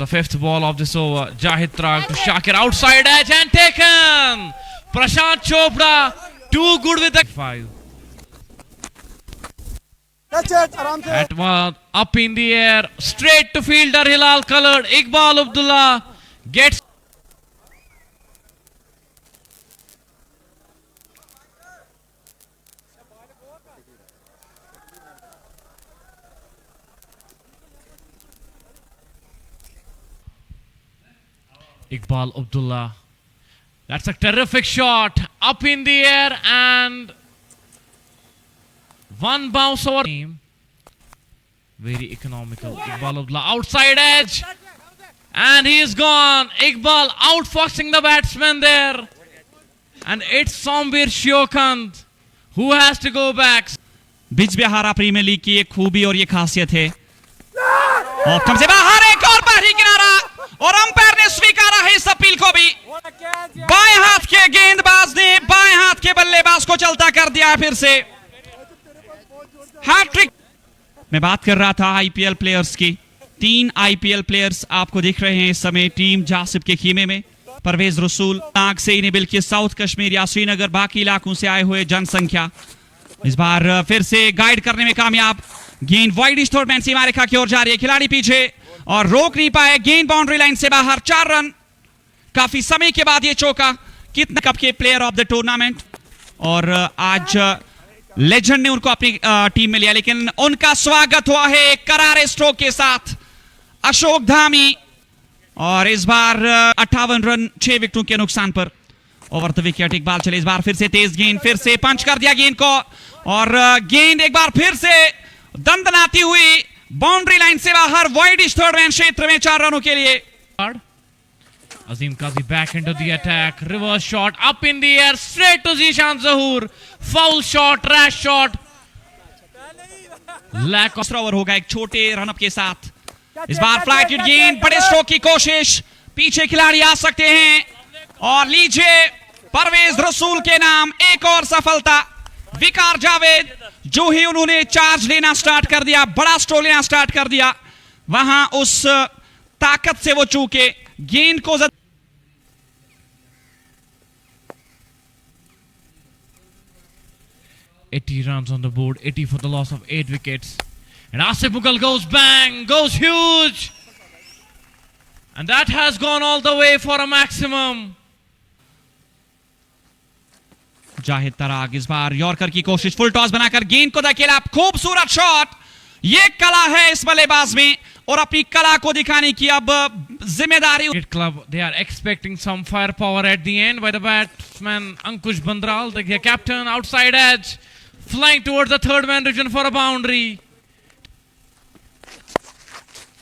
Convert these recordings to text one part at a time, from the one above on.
The fifth ball of this over. Jahid Trag to Shakir outside edge and taken. Prashant Chopra too good with the 5. At one up in the air, straight to fielder Hilal colored. Iqbal Abdullah gets. Iqbal Abdullah. That's a terrific shot up in the air and one bounce over. Very economical. Iqbal Abdullah outside edge and he is gone. Iqbal outfoxing the batsman there and it's Sombir Shiokant who has to go back. बिज बिहारा premiere league की एक खूबी और ये खासियत है और कम से बाहर एक और बाहरी किनारा और अंपायर ने स्वीकारा है इस अपील को भी। बाएं हाथ के गेंदबाज ने बाएं हाथ के बल्लेबाज को चलता कर दिया फिर से हैट्रिक। मैं बात कर रहा था आईपीएल प्लेयर्स की। 3 आईपीएल प्लेयर्स आपको दिख रहे हैं इस समय टीम जासिब के खीमे में। परवेज रसूल नाग से इन्हें बिल्कि साउथ कश्मीर या श्रीनगर बाकी इलाकों से आए हुए जनसंख्या इस बार फिर से गाइड करने में कामयाब। गेंद वाइडिश थर्ड सीमा रेखा की ओर जा रही है, खिलाड़ी पीछे और रोक नहीं पाए। गेंद बाउंड्री लाइन से बाहर। 4 रन काफी समय के बाद ये चौका। कितने कप के प्लेयर ऑफ द टूर्नामेंट और आज लेजेंड ने उनको अपनी टीम में लिया लेकिन उनका स्वागत हुआ है एक करारे स्ट्रोक के साथ। अशोक धामी और इस बार 58 रन 6 विकेटों के नुकसान पर। ओवर द विकेट एक बाल चले इस बार फिर से तेज गेंद फिर से पंच कर दिया गेंद को और गेंद एक बार फिर से दंदनाती हुई बाउंड्री लाइन से बाहर। वाइडिश थर्ड मैन क्षेत्र में 4 रनों के लिए। Azim Qazi back into the attack. Reverse shot up in the air straight to Zishan Zahoor. Foul shot, rash shot. Lack of over होगा एक छोटे रनअप के साथ। इस बार फ्लाइटेड गेंद बड़े स्ट्रोक की कोशिश। पीछे खिलाड़ी आ सकते हैं और लीजिए परवेज रसूल के नाम एक और सफलता। विकार जावेद जो ही उन्होंने चार्ज लेना स्टार्ट कर दिया, बड़ा स्ट्रोक लेना स्टार्ट कर दिया, वहां उस ताकत से वो चूके गेंद को 80 runs on the board, 80 for the loss of 8 wickets. And Asif Mughal goes bang, goes huge. And that has gone all the way for a maximum. Zahid तराग इस बार यॉर्कर की कोशिश, फुल टॉस बनाकर गेंद को धकेला। खूबसूरत शॉट। ये कला है इस बल्लेबाज में और अपनी कला को दिखाने की अब जिम्मेदारी। Club, they are expecting some firepower at the end by the batsman Ankush Bandral, the captain, outside edge, flying towards the third man region for a boundary.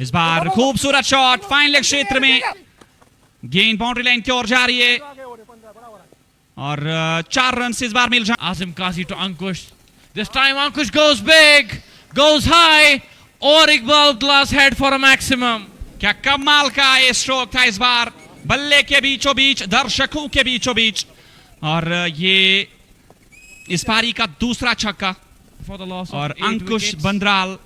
इस बार खूबसूरत शॉट फाइन लेग क्षेत्र में। गेंद बाउंड्री लाइन की ओर जा रही है और 4 रन इस बार मिल जाए। Azim Qazi to Ankush. This time Ankush goes big, goes high, और Iqbal Abdullah's head for a maximum. क्या कमाल का ये स्ट्रोक था इस बार बल्ले के बीचों बीच, दर्शकों के बीचों बीच और ये इस पारी का दूसरा छक्का। और अंकुश बंद्राल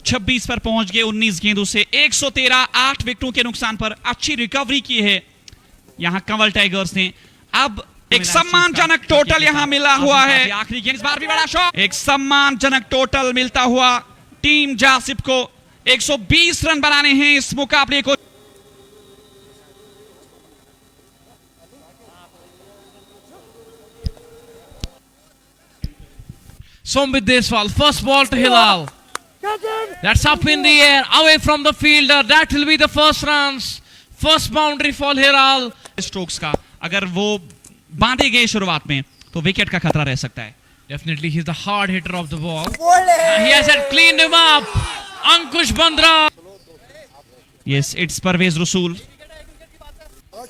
26 पर पहुंच गए 19 गेंदों से 113, 8 विकेटों के नुकसान पर। अच्छी रिकवरी की है यहां कंवल टाइगर्स ने। अब एक सम्मानजनक टोटल यहां मिला हुआ है। आखिरी गेंद इस बार भी बड़ा शॉट। एक सम्मानजनक टोटल मिलता हुआ टीम जासिब को। 120 रन बनाने हैं इस मुकाबले को। Sombit Deswal, first ball to Hilal. That's up in the air, away from the fielder. That will be the first runs. First boundary for Hilal. Strokes का अगर वो बांधे गए शुरुआत में तो विकेट का खतरा रह सकता है। Definitely, he's the hard hitter of the ball. He has cleaned him up. Ankush Bandral. Yes, it's Parvez रसूल।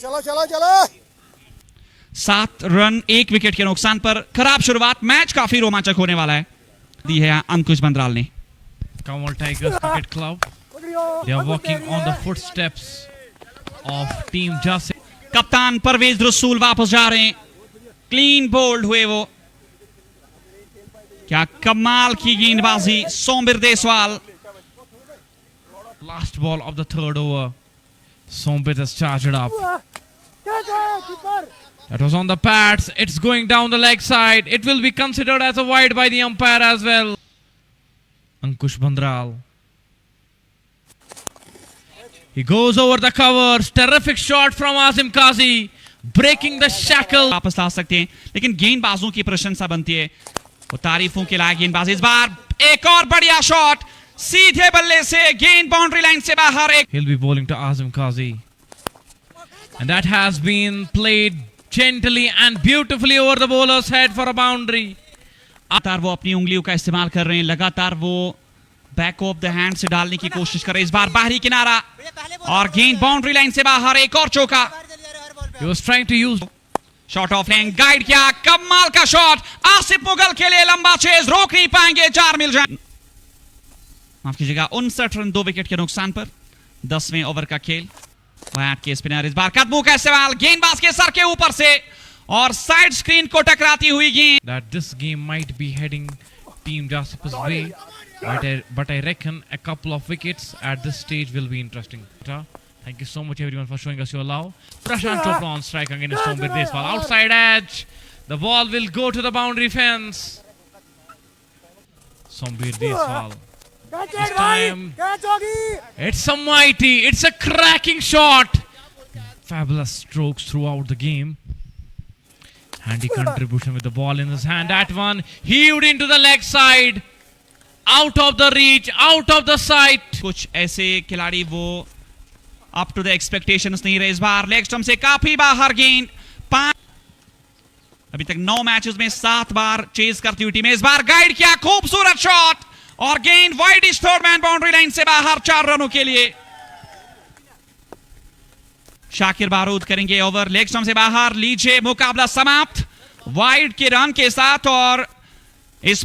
चलो 7 रन 1 विकेट के नुकसान पर। खराब शुरुआत, मैच काफी रोमांचक होने वाला है। दी है अंकुश बंद्राल ने। Kamal Tigers Cricket Club. They are walking on the footsteps of Team Jasip. कप्तान परवेज रसूल वापस जा रहे हैं। क्लीन बोल्ड हुए वो। क्या कमाल की गेंदबाजी Sombir Deswal. Last ball of the third over. Sombit has charged up. That was on the pads. It's going down the leg side. It will be considered as a wide by the umpire as well. Ankush Bandral. He goes over the covers. Terrific shot from Azim Qazi. Breaking the shackle. वापस ला सकते हैं, लेकिन गेंदबाजों की प्रशंसा बनती है, वो तारीफों के लायक गेंदबाज। इस बार एक और बढ़िया शॉट, सीधे बल्ले से गेंद बाउंड्री लाइन से बाहर। एक He'll be bowling to Azim Qazi. And that has been played gently and beautifully over the bowler's head for a boundary. लगातार वो अपनी उंगलियों का इस्तेमाल कर रहे हैं, लगातार वो बैक ऑफ द हैंड से डालने की कोशिश कर रहे हैं। इस बार बाहरी किनारा और गेंद बाउंड्री लाइन से बाहर। एक और चौका। He was trying to use shot of length guide किया, कमाल का शॉट। आसिफ मुगल के लिए लंबा चेज, रोक नहीं पाएंगे, 4 मिल जाए। माफ कीजिएगा, 59 रन 2 विकेट के नुकसान पर 10वें ओवर का खेल। वैट के स्पिनर, इस बार कदमों का इस्तेमाल, गेंदबाज के सर के ऊपर से और साइड स्क्रीन को टकराती हुई गेंद। that this game might be heading Team Jasip's way, but I reckon a couple of wickets at this stage will be interesting. Thank you so much everyone for showing us your love. Prashant Chopra on strike against Sombit Deswal. Outside edge. The ball will go to the boundary fence. Sombit Deswal. This time, it's a mighty, it's a cracking shot. Fabulous strokes throughout the game. Handy contribution with the ball in his hand. That one heaved into the leg side. Out of the reach, out of the sight. कुछ ऐसे खिलाड़ी वो up to the expectations नहीं रहे। इस बार leg stump से काफी बाहर गेंद। अभी तक 9 मैचेस में 7 बार चेज करती हुई टीम। इस बार गाइड किया, खूबसूरत शॉट और गेंद widish third man boundary line से बाहर, 4 रनों के लिए। शाकिर बारूद करेंगे ओवर, लेग स्टंप से बाहर। लीजिए मुकाबला समाप्त वाइड के रन के साथ। और इस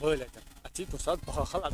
Böyle. Atiku saat bakalım.